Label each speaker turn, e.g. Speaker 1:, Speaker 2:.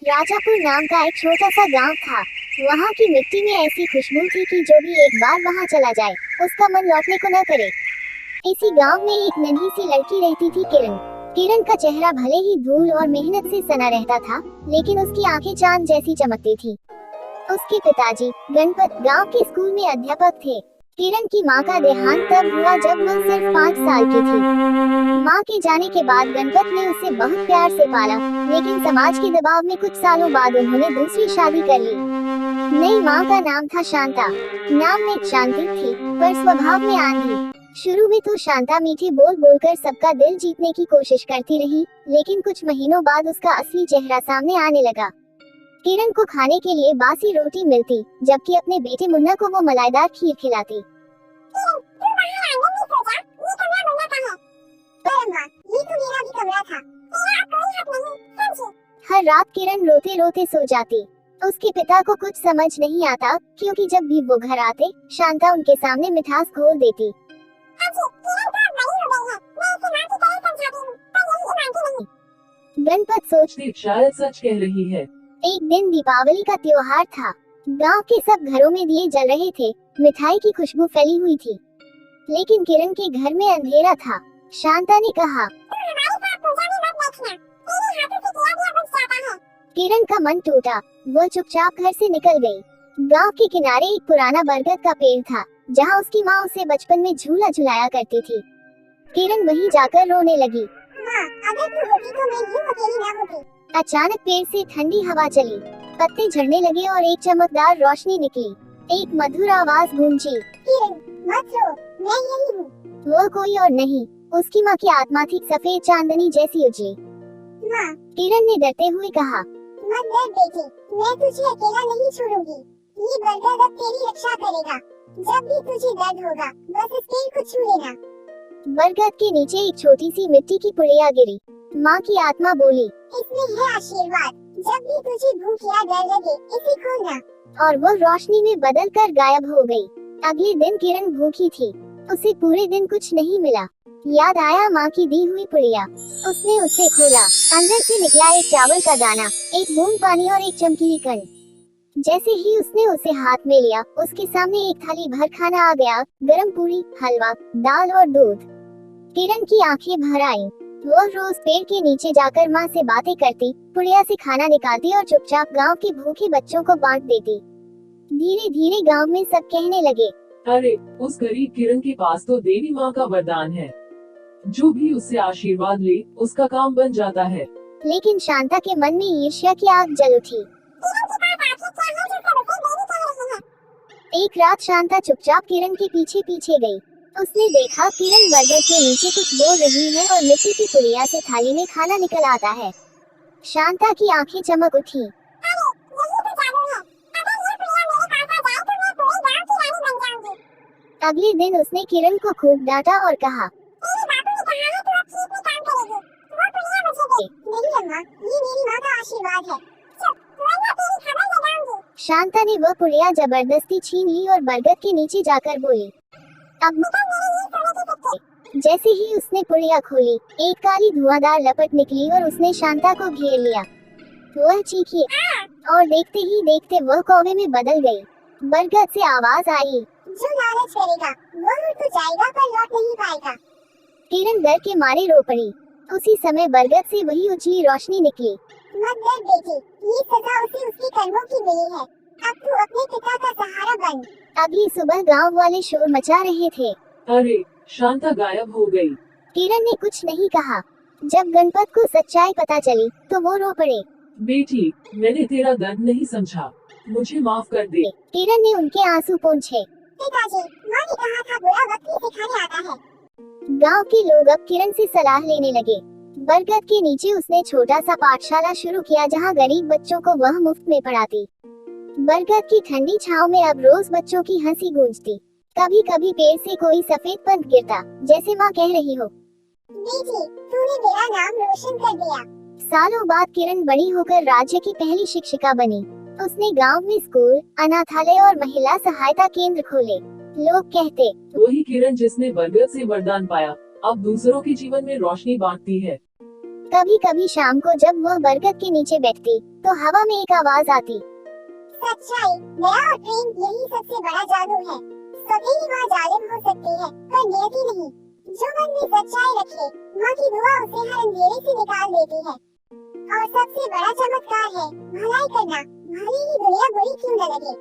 Speaker 1: राजापुर नाम का एक छोटा सा गांव था। वहां की मिट्टी में ऐसी खुशबू थी कि जो भी एक बार वहां चला जाए उसका मन लौटने को न करे। इसी गांव में एक नन्ही सी लड़की रहती थी, किरण। किरण का चेहरा भले ही धूल और मेहनत से सना रहता था, लेकिन उसकी आंखें चांद जैसी चमकती थी। उसके पिताजी गणपत गांव के स्कूल में अध्यापक थे। किरण की मां का देहांत तब हुआ जब वह सिर्फ 5 साल की थी। मां के जाने के बाद गणपत ने उसे बहुत प्यार से पाला, लेकिन समाज के दबाव में कुछ सालों बाद उन्होंने दूसरी शादी कर ली। नई मां का नाम था शांता। नाम में शांति थी, पर स्वभाव में आंधी। शुरू में तो शांता मीठे बोल बोलकर सबका दिल जीतने की कोशिश करती रही, लेकिन कुछ महीनों बाद उसका असली चेहरा सामने आने लगा। किरण को खाने के लिए बासी रोटी मिलती, जबकि अपने बेटे मुन्ना को वो मलाईदार खीर खिलाती। हर रात किरण रोते रोते सो जाती। उसके पिता को कुछ समझ नहीं आता, क्योंकि जब भी वो घर आते, शांता उनके सामने मिठास घोल देती। गणपत सोचते
Speaker 2: शायद सच कह रही है।
Speaker 1: एक दिन दीपावली का त्योहार था। गांव के सब घरों में दिए जल रहे थे, मिठाई की खुशबू फैली हुई थी, लेकिन किरण के घर में अंधेरा था। शांता ने कहा, किरण का मन टूटा। वह चुपचाप घर से निकल गई। गांव के किनारे एक पुराना बरगद का पेड़ था, जहां उसकी माँ उसे बचपन में झूला झुलाया करती थी। किरण वहीं जाकर रोने लगी। माँ, अगर तू होती तो मैं यूं अकेली ना होती। अचानक पेड़ से ठंडी हवा चली, पत्ते झड़ने लगे और एक चमकदार रोशनी निकली। एक मधुर आवाज गूंजी, किरण, मत रो, मैं यही हूँ। वह कोई और नहीं, उसकी माँ की आत्मा थी, सफेद चांदनी जैसी उजली। माँ, किरण ने डरते हुए कहा, मत डर बेटी, मैं तुझे अकेला नहीं छोड़ूंगी। ये बरगद अब तेरी रक्षा करेगा। जब भी तुझे दर्द होगा, बस इस पेड़ को छू लेना। बरगद के नीचे एक छोटी सी मिट्टी की पुड़िया गिरी। माँ की आत्मा बोली, इसमें है आशीर्वाद। जब भी तुझे भूख या डर लगे, इसे खोलना। और वो रोशनी में बदल कर गायब हो गई। अगले दिन किरण भूखी थी, उसे पूरे दिन कुछ नहीं मिला। याद आया माँ की दी हुई पुड़िया। उसने उसे खोला, अंदर से निकला एक चावल का दाना, एक बूंद पानी और एक चमकीली कण। जैसे ही उसने उसे हाथ में लिया, उसके सामने एक थाली भर खाना आ गया, गरम पूरी, हलवा, दाल और दूध। किरण की आंखें भर आईं। वो रोज पेड़ के नीचे जाकर माँ से बातें करती, पुड़िया से खाना निकालती और चुपचाप गांव के भूखे बच्चों को बांट देती। धीरे धीरे गांव में सब कहने लगे,
Speaker 2: अरे, उस गरीब किरण के पास तो देवी माँ का वरदान है। जो भी उससे आशीर्वाद ले, उसका काम बन जाता है।
Speaker 1: लेकिन शांता के मन में ईर्ष्या की आग जल उठी। एक रात शांता चुपचाप किरण के पीछे पीछे गई। उसने देखा किरण बरगद के नीचे कुछ बोल रही है और मिट्टी की पुड़िया से थाली में खाना निकल आता है। शांता की आंखें चमक उठी। अगले दिन उसने किरण को खूब डांटा और कहा, शांता ने वह पुड़िया जबरदस्ती छीन ली और बरगद के नीचे जाकर बोली, अब जैसे ही उसने पुड़िया खोली, एक काली धुआंधार लपट निकली और उसने शांता को घेर लिया। वह चीखी और देखते ही देखते वह कौवे में बदल गई। बरगद से आवाज आई, जो लालच करेगा वह उड़ तो जाएगा पर लौट नहीं पाएगा। किरण डर के मारे रो पड़ी। उसी समय बरगद से वही उजली रोशनी निकली। मत डर बेटी, ये सजा उसे उसके कर्मों की मिली है। अब तू अपने पिता का सहारा बन। अगली सुबह गांव वाले शोर मचा रहे थे।
Speaker 2: अरे, शांता गायब हो गई।
Speaker 1: किरण ने कुछ नहीं कहा। जब गणपत को सच्चाई पता चली, तो वो रो पड़े।
Speaker 2: बेटी, मैंने तेरा दर्द नहीं समझा, मुझे माफ कर दे।
Speaker 1: किरण ने उनके आंसू पोंछे। पिताजी, माँ ने कहा था बुरा वक्त ही सिखाने आता है। गांव के लोग अब किरण से सलाह लेने लगे। बरगद के नीचे उसने छोटा सा पाठशाला शुरू किया, जहां गरीब बच्चों को वह मुफ्त में पढ़ाती। बरगद की ठंडी छांव में अब रोज बच्चों की हंसी गूंजती। कभी कभी पेड़ से कोई सफेद पंख गिरता, जैसे माँ कह रही हो, बेटी, तूने मेरा नाम रोशन कर दिया। सालों बाद किरण बड़ी होकर राज्य की पहली शिक्षिका बनी। उसने गांव में स्कूल, अनाथालय और महिला सहायता केंद्र खोले। लोग कहते,
Speaker 2: वही किरण जिसने बरगद से वरदान पाया, अब दूसरों के जीवन में रोशनी बांटती है।
Speaker 1: कभी कभी शाम को जब वह बरगद के नीचे बैठती तो हवा में एक आवाज आती,
Speaker 3: सच्चाई, दया और प्रेम, यही सबसे बड़ा जादू है। सौतेली माँ जालिम हो सकती है पर नियति नहीं। जो मन में सच्चाई रखे, माँ की दुआ उसे हर अंधेरे से निकाल देती है। और सबसे बड़ा चमत्कार है भलाई करना, भले ही दुनिया बुरी क्यों न लगे।